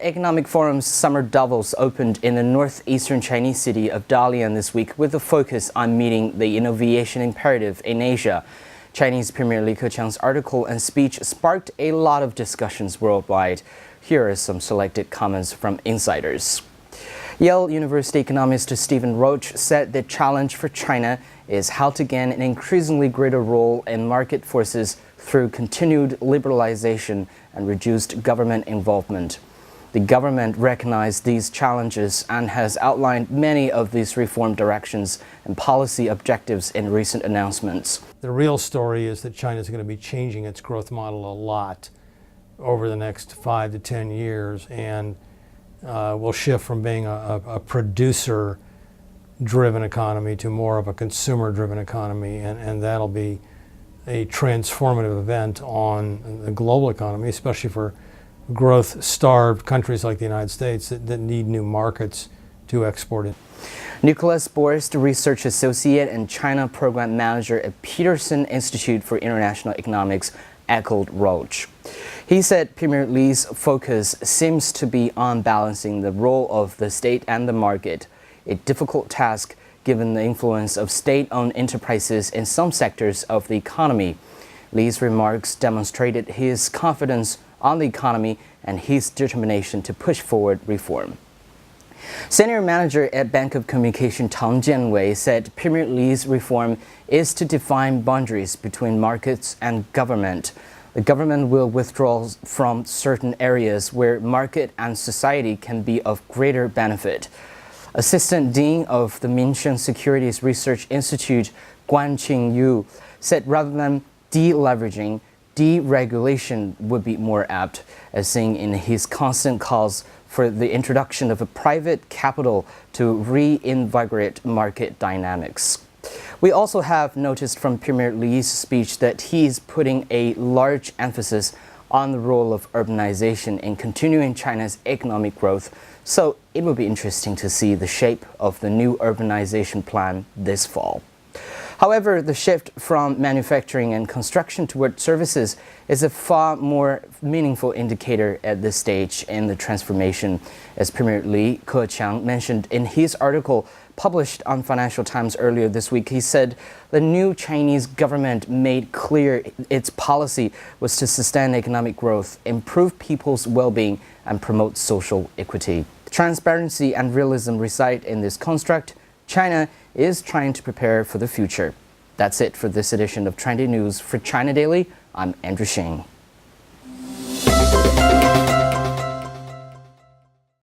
Economic Forum's Summer Davos opened in the northeastern Chinese city of Dalian this week with a focus on meeting the innovation imperative in Asia. Chinese Premier Li Keqiang's article and speech sparked a lot of discussions worldwide. Here are some selected comments from insiders. Yale University economist Stephen Roach said the challenge for China is how to gain an increasingly greater role in market forces through continued liberalization and reduced government involvement. The government recognized these challenges and has outlined many of these reform directions and policy objectives in recent announcements. The real story is that China is going to be changing its growth model a lot over the next 5 to 10 years, and will shift from being a producer-driven economy to more of a consumer-driven economy, and that'll be a transformative event on the global economy, especially for growth-starved countries like the United States that need new markets to export in. Nicholas Borst, research associate and China program manager at Peterson Institute for International Economics, echoed Roach. He said Premier Li's focus seems to be on balancing the role of the state and the market, a difficult task given the influence of state-owned enterprises in some sectors of the economy. Li's remarks demonstrated his confidence on the economy and his determination to push forward reform. Senior manager at Bank of Communication Tang Jianwei said Premier Li's reform is to define boundaries between markets and government. The government will withdraw from certain areas where market and society can be of greater benefit. Assistant Dean of the Minsheng Securities Research Institute, Guan Qingyu, said rather than deleveraging, deregulation would be more apt, as seen in his constant calls for the introduction of a private capital to reinvigorate market dynamics. We also have noticed from Premier Li's speech that he is putting a large emphasis on the role of urbanization in continuing China's economic growth, so it will be interesting to see the shape of the new urbanization plan this fall. However, the shift from manufacturing and construction toward services is a far more meaningful indicator at this stage in the transformation, as Premier Li Keqiang mentioned in his article published on Financial Times earlier this week. He said the new Chinese government made clear its policy was to sustain economic growth, improve people's well-being, and promote social equity. Transparency and realism reside in this construct. China is trying to prepare for the future. That's it for this edition of Trendy News. For China Daily, I'm Andrew Shing.